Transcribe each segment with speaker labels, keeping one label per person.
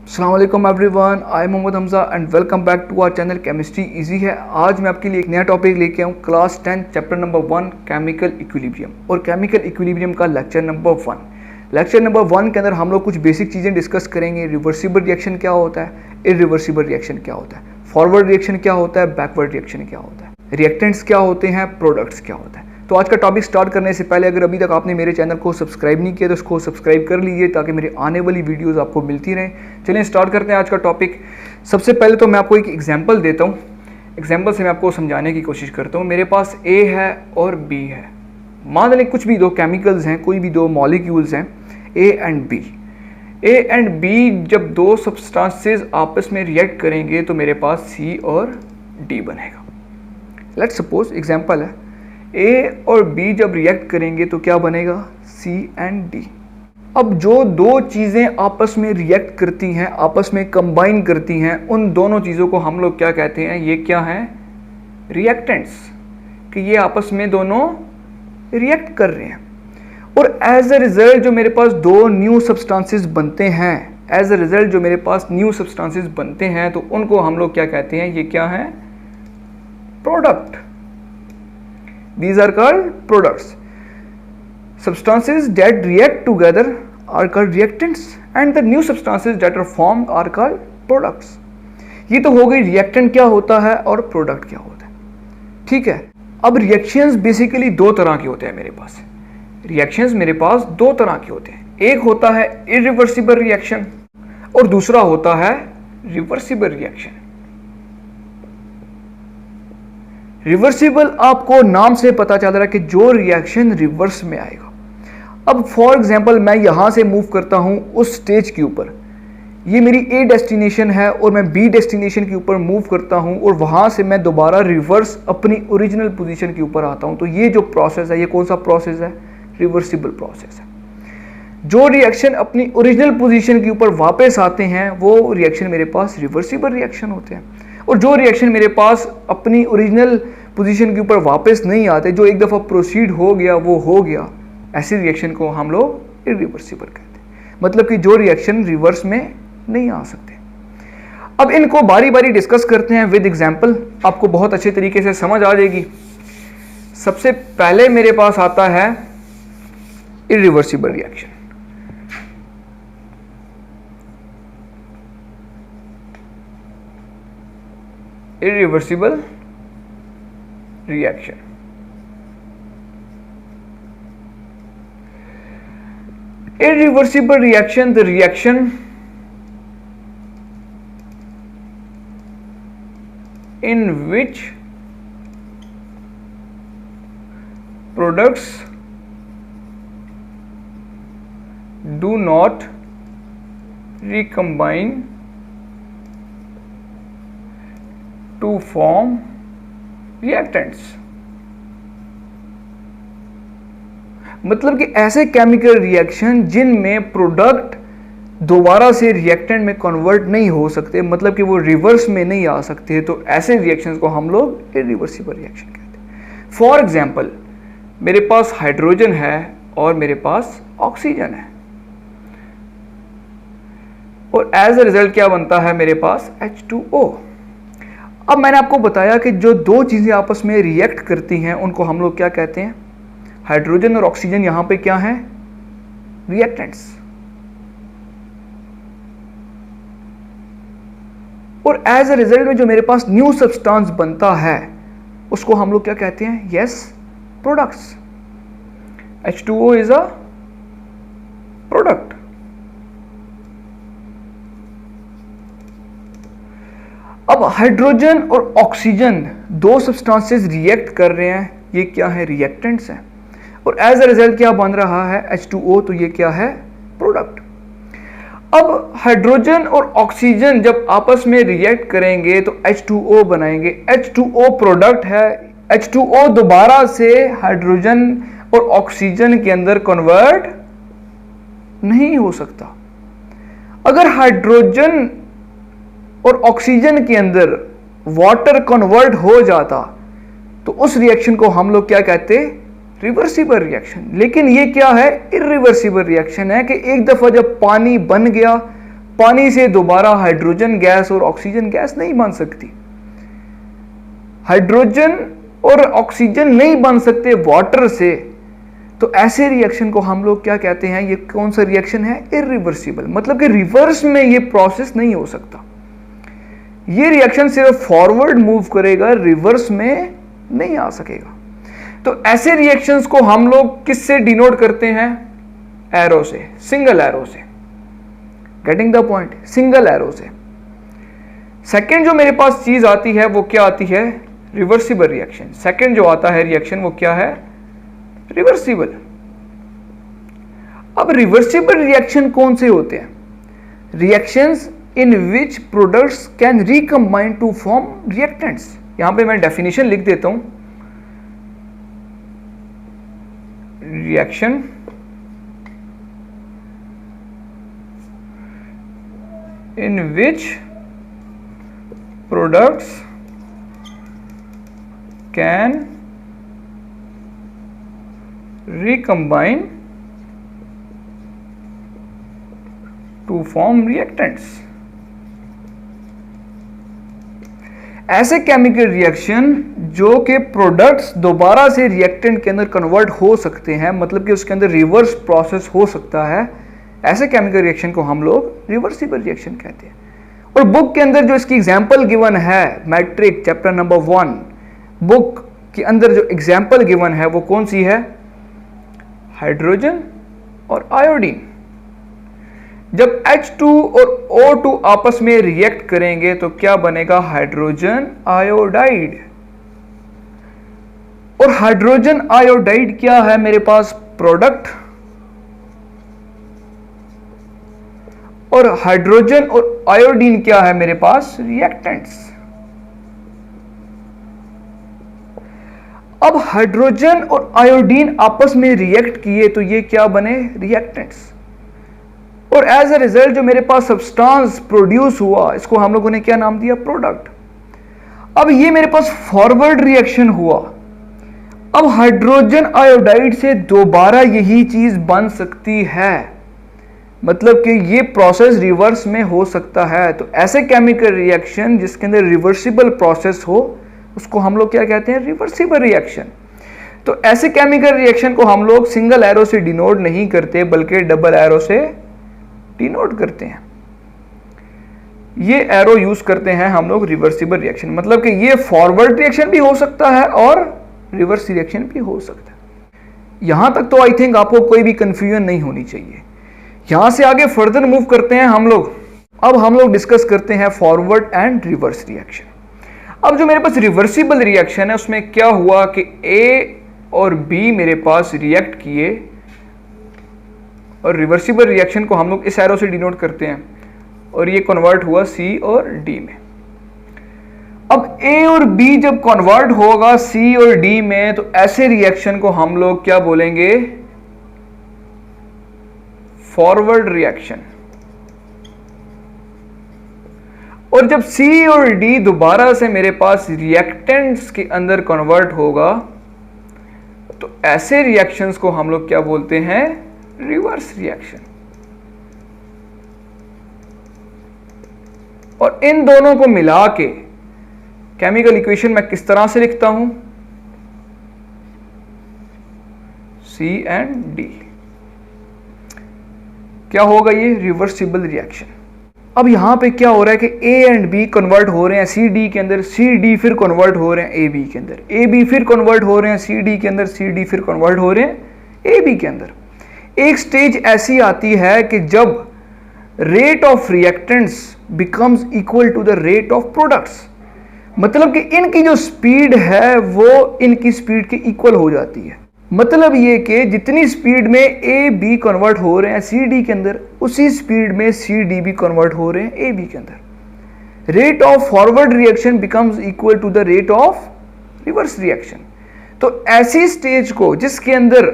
Speaker 1: अस्सलाम वालेकुम everyone, I Mohammad Hamza and welcome back to our channel chemistry easy है। आज मैं आपके लिए एक नया टॉपिक लेके आऊँ, class 10 chapter number 1 chemical equilibrium और केमिकल इक्विलिब्रियम का लेक्चर नंबर 1। लेक्चर नंबर 1 के अंदर हम लोग कुछ बेसिक चीज़ें डिस्कस करेंगे। रिवर्सिबल रिएक्शन क्या होता है, इरिवर्सिबल रिएक्शन क्या होता है, फॉरवर्ड रिएक्शन क्या होता है, बैकवर्ड रिएक्शन क्या होता है, रिएक्टेंट्स क्या होते हैं, प्रोडक्ट्स क्या होता है। तो आज का टॉपिक स्टार्ट करने से पहले अगर अभी तक आपने मेरे चैनल को सब्सक्राइब नहीं किया तो उसको सब्सक्राइब कर लीजिए ताकि मेरी आने वाली वीडियोस आपको मिलती रहें। चलिए स्टार्ट करते हैं आज का टॉपिक। सबसे पहले तो मैं आपको एक एग्जांपल देता हूँ, एग्जांपल से मैं आपको समझाने की कोशिश करता हूँ। मेरे पास ए है और बी है। मान लें कुछ भी दो केमिकल्स हैं, कोई भी दो मॉलिक्यूल्स हैं, A and B. A and B जब दो सब्सटेंसेस आपस में रिएक्ट करेंगे तो मेरे पास सी और डी बनेगा। लेट्स सपोज एग्जांपल है, ए और बी जब रिएक्ट करेंगे तो क्या बनेगा, सी एंड डी। अब जो दो चीज़ें आपस में रिएक्ट करती हैं, आपस में कंबाइन करती हैं, उन दोनों चीज़ों को हम लोग क्या कहते हैं, ये क्या हैं, रिएक्टेंट्स। कि ये आपस में दोनों रिएक्ट कर रहे हैं और एज अ रिजल्ट जो मेरे पास दो न्यू सब्सटेंसेस बनते हैं, एज अ रिजल्ट जो मेरे पास न्यू सब्सटेंसेस बनते हैं तो उनको हम लोग क्या कहते हैं, ये क्या है, product. These are called products. Substances that react together are called reactants and the new substances that are formed are called products. ये तो हो गई रिएक्टेंट क्या होता है और प्रोडक्ट क्या होता है, ठीक है। अब रिएक्शंस बेसिकली दो तरह के होते हैं मेरे पास। रिएक्शंस मेरे पास दो तरह के होते हैं, एक होता है इरिवर्सिबल रिएक्शन और दूसरा होता है रिवर्सिबल रिएक्शन। रिवर्सिबल आपको नाम से पता चल रहा है कि जो रिएक्शन रिवर्स में आएगा। अब फॉर एग्जांपल मैं यहाँ से मूव करता हूँ उस स्टेज के ऊपर, ये मेरी ए डेस्टिनेशन है और मैं बी डेस्टिनेशन के ऊपर मूव करता हूँ और वहाँ से मैं दोबारा रिवर्स अपनी ओरिजिनल पोजीशन के ऊपर आता हूँ। तो ये जो प्रोसेस है, ये कौन सा प्रोसेस है, रिवर्सिबल प्रोसेस है। जो रिएक्शन अपनी ओरिजिनल पोजीशन के ऊपर वापस आते हैं वो रिएक्शन मेरे पास रिवर्सिबल रिएक्शन होते हैं, और जो रिएक्शन मेरे पास अपनी ओरिजिनल पोजीशन के ऊपर वापस नहीं आते, जो एक दफ़ा प्रोसीड हो गया वो हो गया, ऐसी रिएक्शन को हम लोग इरिवर्सिबल कहते हैं। मतलब कि जो रिएक्शन रिवर्स में नहीं आ सकते। अब इनको बारी बारी डिस्कस करते हैं विद एग्जांपल, आपको बहुत अच्छे तरीके से समझ आ जाएगी। सबसे पहले मेरे पास आता है irreversible reaction. irreversible reaction। Irreversible reaction, the reaction in which products do not recombine to form reactants। मतलब कि ऐसे केमिकल रिएक्शन जिनमें प्रोडक्ट दोबारा से रिएक्टेंट में कन्वर्ट नहीं हो सकते, मतलब कि वो रिवर्स में नहीं आ सकते, तो ऐसे रिएक्शंस को हम लोग इरिवर्सिबल रिएक्शन कहते हैं। फॉर एग्जांपल मेरे पास हाइड्रोजन है और मेरे पास ऑक्सीजन है और एज अ रिजल्ट क्या बनता है, मेरे पास H2O। अब मैंने आपको बताया कि जो दो चीज़ें आपस में रिएक्ट करती हैं उनको हम लोग क्या कहते हैं, हाइड्रोजन और ऑक्सीजन यहाँ पे क्या है, रिएक्टेंट्स। और एज अ रिजल्ट में जो मेरे पास न्यू सब्सटेंस बनता है उसको हम लोग क्या कहते हैं, yes, products. H2O is a product. अब हाइड्रोजन और ऑक्सीजन दो सब्सटेंसेस रिएक्ट कर रहे हैं, ये क्या है, रिएक्टेंट्स हैं, और एज अ रिजल्ट क्या बन रहा है, H2O, तो ये क्या है, प्रोडक्ट। अब हाइड्रोजन और ऑक्सीजन जब आपस में रिएक्ट करेंगे तो H2O बनाएंगे। H2O प्रोडक्ट है, H2O दोबारा से हाइड्रोजन और ऑक्सीजन के अंदर कन्वर्ट नहीं हो सकता। अगर हाइड्रोजन और ऑक्सीजन के अंदर वाटर कन्वर्ट हो जाता तो उस रिएक्शन को हम लोग क्या कहते, रिवर्सिबल रिएक्शन। लेकिन ये क्या है, इरिवर्सिबल रिएक्शन है कि एक दफ़ा जब पानी बन गया पानी से दोबारा हाइड्रोजन गैस और ऑक्सीजन गैस नहीं बन सकती। हाइड्रोजन और ऑक्सीजन नहीं बन सकते वाटर से, तो ऐसे रिएक्शन को हम लोग क्या कहते हैं? ये कौन सा रिएक्शन है? इरिवर्सिबल। मतलब कि रिवर्स में ये प्रोसेस नहीं हो सकता। ये रिएक्शन सिर्फ फॉरवर्ड मूव करेगा, रिवर्स में नहीं आ सकेगा। तो ऐसे रिएक्शंस को हम लोग किससे डिनोट करते हैं? एरो से, सिंगल एरो से। Getting the point? Single arrow से। सेकंड जो मेरे पास चीज आती है वो क्या आती है? Reversible reaction. सेकंड जो आता है रिएक्शन वो क्या है? रिवर्सिबल। अब रिवर्सिबल रिएक्शन कौन से होते हैं? Reactions in which products can recombine to form reactants. यहां पे मैं डेफिनेशन लिख देता हूं। Reaction in which products can recombine to form reactants। ऐसे केमिकल रिएक्शन जो कि प्रोडक्ट्स दोबारा से रिएक्टेंट के अंदर कन्वर्ट हो सकते हैं, मतलब कि उसके अंदर रिवर्स प्रोसेस हो सकता है, ऐसे केमिकल रिएक्शन को हम लोग रिवर्सिबल रिएक्शन कहते हैं। और बुक के अंदर जो इसकी एग्जांपल गिवन है, मैट्रिक चैप्टर नंबर 1 बुक के अंदर जो एग्जांपल गिवन है वो कौन सी है? हाइड्रोजन और आयोडीन। जब H2 और O2 आपस में रिएक्ट करेंगे तो क्या बनेगा? Hydrogen iodide. और हाइड्रोजन आयोडाइड क्या है मेरे पास? प्रोडक्ट। और हाइड्रोजन और आयोडीन क्या है मेरे पास? रिएक्टेंट्स। अब हाइड्रोजन और आयोडीन आपस में रिएक्ट किए तो ये क्या बने? रिएक्टेंट्स। और एज अ रिजल्ट जो मेरे पास सब्सटेंस प्रोड्यूस हुआ, इसको हम लोगों ने क्या नाम दिया? प्रोडक्ट। अब ये मेरे पास फॉरवर्ड रिएक्शन हुआ। अब हाइड्रोजन आयोडाइड से दोबारा यही चीज बन सकती है, मतलब कि ये प्रोसेस रिवर्स में हो सकता है। तो ऐसे केमिकल रिएक्शन जिसके अंदर रिवर्सिबल प्रोसेस हो उसको हम लोग क्या कहते हैं? Reversible reaction. तो ऐसे केमिकल रिएक्शन को हम लोग सिंगल एरो से डिनोट नहीं करते बल्कि डबल एरो से डिनोट करते हैं। ये एरो यूज करते हैं हम लोग रिवर्सिबल रिएक्शन, मतलब कि ये फॉरवर्ड रिएक्शन भी हो सकता है और रिवर्स रिएक्शन भी हो सकता है। यहां तक तो आई थिंक आपको कोई भी कंफ्यूजन नहीं होनी चाहिए। यहां से आगे फर्दर मूव करते हैं हम लोग। अब हम लोग डिस्कस करते हैं फॉरवर्ड एंड रिवर्स रिएक्शन। अब जो मेरे पास रिवर्सिबल रिएक्शन है उसमें क्या हुआ कि ए और बी मेरे पास रिएक्ट किए, और रिवर्सिबल रिएक्शन को हम लोग इस एरो से डिनोट करते हैं, और ये कन्वर्ट हुआ सी और डी में। अब ए और बी जब कन्वर्ट होगा सी और डी में तो ऐसे रिएक्शन को हम लोग क्या बोलेंगे? Forward reaction. और जब सी और डी दोबारा से मेरे पास रिएक्टेंट्स के अंदर कन्वर्ट होगा तो ऐसे रिएक्शंस को हम लोग क्या बोलते हैं? Reverse reaction. और इन दोनों को मिला के केमिकल इक्वेशन मैं किस तरह से लिखता हूं? सी एंड डी। क्या होगा? ये रिवर्सिबल रिएक्शन। अब यहां पे क्या हो रहा है कि ए एंड बी कन्वर्ट हो रहे हैं सी डी के अंदर, सी डी फिर कन्वर्ट हो रहे हैं ए बी के अंदर, ए बी फिर कन्वर्ट हो रहे हैं सी डी के अंदर, सी डी फिर कन्वर्ट हो रहे हैं ए बी के अंदर। एक स्टेज ऐसी आती है कि जब rate of reactants becomes equal to the rate of products, मतलब कि इनकी जो स्पीड है वो इनकी स्पीड के इक्वल हो जाती है। मतलब ये कि जितनी स्पीड में ए बी कन्वर्ट हो रहे हैं सी डी के अंदर, उसी स्पीड में सी डी भी कन्वर्ट हो रहे हैं ए बी के अंदर। Rate of forward reaction becomes equal to the rate of reverse reaction. तो ऐसी स्टेज को जिसके अंदर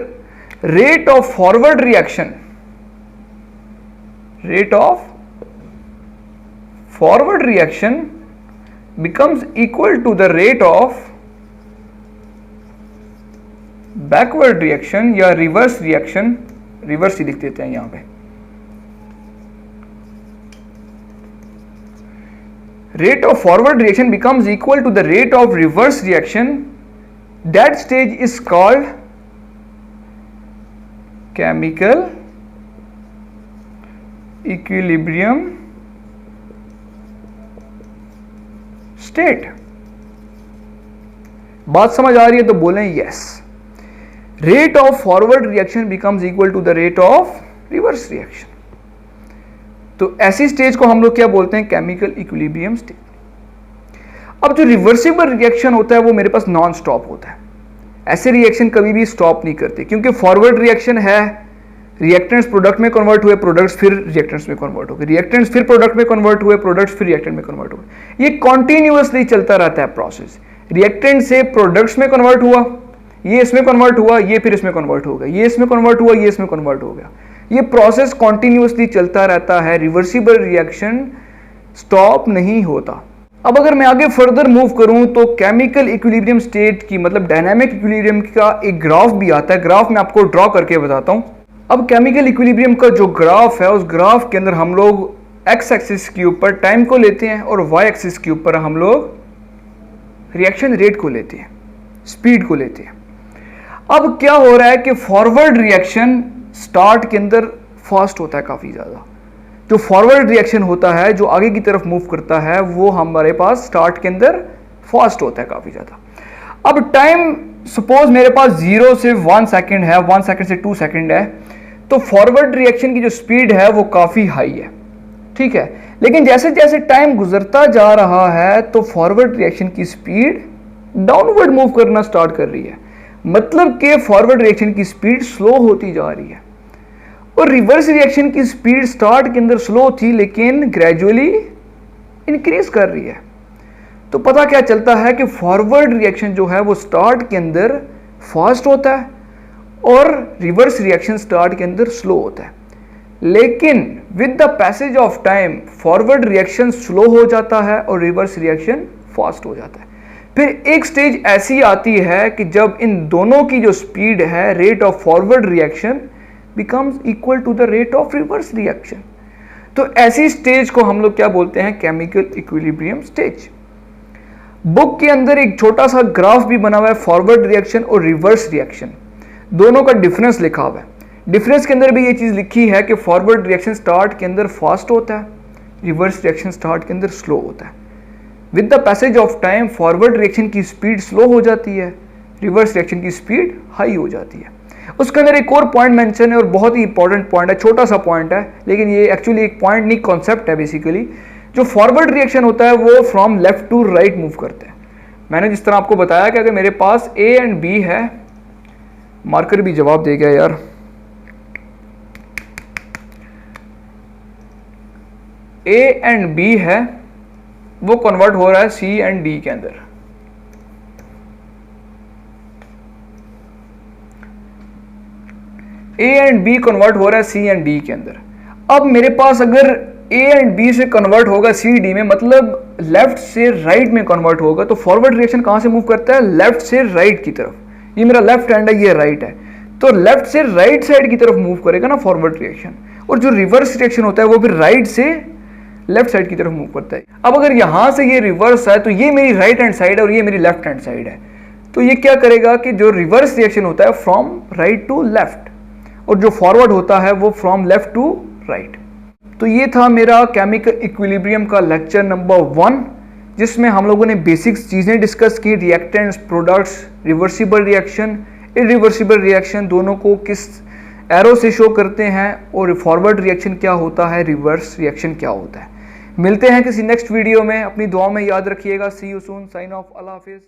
Speaker 1: rate of forward reaction, rate of forward reaction becomes equal to the rate of backward reaction या reverse reaction, reverse ही लिख देते हैं यहां पे, rate of forward reaction becomes equal to the rate of reverse reaction, that stage is called chemical equilibrium state. बात समझ आ रही है तो बोलें yes. Rate of forward reaction becomes equal to the rate of reverse reaction. तो ऐसी stage को हम लोग क्या बोलते हैं? Chemical equilibrium stage. अब जो रिवर्सिबल रिएक्शन होता है वो मेरे पास नॉन स्टॉप होता है. ऐसे रिएक्शन कभी भी स्टॉप नहीं करते, क्योंकि फॉरवर्ड रिएक्शन है, रिएक्टेंट्स प्रोडक्ट में कन्वर्ट हुए, प्रोडक्ट्स फिर रिएक्टेंट्स में कन्वर्ट हो गए, रिएक्टेंट्स फिर प्रोडक्ट में कन्वर्ट हुए, प्रोडक्ट्स फिर रिएक्टेंट में कन्वर्ट हुए. ये कॉन्टिन्यूअसली चलता रहता है प्रोसेस. रिएक्टेंट से प्रोडक्ट्स में कन्वर्ट हुआ, ये इसमें कन्वर्ट हुआ, ये फिर इसमें कन्वर्ट हो गया, ये इसमें कन्वर्ट हुआ, ये इसमें कन्वर्ट हो गया. ये प्रोसेस कॉन्टिन्यूअसली चलता रहता है. रिवर्सिबल रिएक्शन स्टॉप नहीं होता. अब अगर मैं आगे फर्दर मूव करूं तो केमिकल इक्विलिब्रियम स्टेट की मतलब डायनामिक इक्विलिब्रियम का एक ग्राफ भी आता है. ग्राफ मैं आपको ड्रॉ करके बताता हूं. अब केमिकल इक्विलिब्रियम का जो ग्राफ है, उस ग्राफ के अंदर हम लोग एक्स एक्सिस के ऊपर टाइम को लेते हैं और वाई एक्सिस के ऊपर हम लोग रिएक्शन रेट को लेते हैं, स्पीड को लेते हैं. अब क्या हो रहा है कि फॉरवर्ड रिएक्शन स्टार्ट के अंदर फास्ट होता है काफ़ी ज़्यादा. जो फॉरवर्ड रिएक्शन होता है, जो आगे की तरफ मूव करता है, वो हमारे पास स्टार्ट के अंदर फास्ट होता है काफ़ी ज़्यादा. अब टाइम सपोज मेरे पास 0 से 1 सेकेंड है, 1 सेकेंड से 2 सेकेंड है, तो फॉरवर्ड रिएक्शन की जो स्पीड है वो काफ़ी हाई है. ठीक है. लेकिन जैसे जैसे टाइम गुजरता जा रहा है तो फॉरवर्ड रिएक्शन की स्पीड डाउनवर्ड मूव करना स्टार्ट कर रही है. मतलब कि फॉरवर्ड रिएक्शन की स्पीड स्लो होती जा रही है और रिवर्स रिएक्शन की स्पीड स्टार्ट के अंदर स्लो थी लेकिन ग्रेजुअली इंक्रीज कर रही है. तो पता क्या चलता है कि फॉरवर्ड रिएक्शन जो है वो स्टार्ट के अंदर फास्ट होता है और रिवर्स रिएक्शन स्टार्ट के अंदर स्लो होता है. लेकिन with the passage of time forward reaction slow हो जाता है और रिवर्स रिएक्शन फास्ट हो जाता है. फिर एक स्टेज ऐसी आती है कि जब इन दोनों की जो स्पीड है, rate of forward reaction becomes equal to the rate of reverse reaction. तो ऐसी स्टेज को हम लोग क्या बोलते हैं? Chemical equilibrium stage. बुक के अंदर एक छोटा सा ग्राफ भी बना हुआ है, फॉरवर्ड रिएक्शन और रिवर्स रिएक्शन दोनों का डिफरेंस लिखा हुआ है. डिफरेंस के अंदर भी ये चीज़ लिखी है कि फॉरवर्ड रिएक्शन स्टार्ट के अंदर फास्ट होता है, रिवर्स रिएक्शन स्टार्ट के अंदर स्लो होता है. With the passage of time forward reaction की स्पीड स्लो हो जाती है, रिवर्स रिएक्शन की स्पीड हाई हो जाती है. उसके अंदर एक और पॉइंट मेंशन है और बहुत ही इंपॉर्टेंट पॉइंट है, छोटा सा पॉइंट है लेकिन ये एक्चुअली एक पॉइंट नहीं, कॉन्सेप्ट है. बेसिकली जो फॉरवर्ड रिएक्शन होता है वो from left to right move करते हैं. मैंने जिस तरह आपको बताया कि अगर मेरे पास ए एंड बी है, मार्कर भी जवाब दे गया यार, ए एंड बी है, वो कन्वर्ट हो रहा है सी एंड डी के अंदर. ए एंड बी कन्वर्ट हो रहा है सी एंड डी के अंदर. अब मेरे पास अगर ए एंड बी से कन्वर्ट होगा सी डी में, मतलब लेफ्ट से राइट में कन्वर्ट होगा, तो फॉरवर्ड रिएक्शन कहां से मूव करता है? लेफ्ट से राइट की तरफ. ये मेरा लेफ्ट हैंड है, ये राइट है, तो लेफ्ट से राइट साइड की तरफ मूव करेगा ना फॉरवर्ड रिएक्शन. और जो रिवर्स रिएक्शन होता है वो फिर राइट से लेफ्ट साइड की तरफ मूव करता है. अब अगर यहां से ये रिवर्स है तो ये मेरी राइट हैंड साइड है और ये मेरी लेफ्ट हैंड साइड है. तो ये क्या करेगा कि जो रिवर्स रिएक्शन होता है फ्रॉम राइट टू लेफ्ट और जो फॉरवर्ड होता है वो फ्रॉम लेफ्ट टू राइट. तो ये था मेरा केमिकल इक्विलिब्रियम का लेक्चर नंबर 1, जिसमें हम लोगों ने बेसिक्स चीज़ें डिस्कस की, reactants, products, reversible reaction, irreversible reaction दोनों को किस एरो से शो करते हैं और फॉरवर्ड रिएक्शन क्या होता है, रिवर्स रिएक्शन क्या होता है. मिलते हैं किसी नेक्स्ट वीडियो में. अपनी दुआ में याद रखिएगा. See you soon. Sign off. अल्लाह हाफिज़.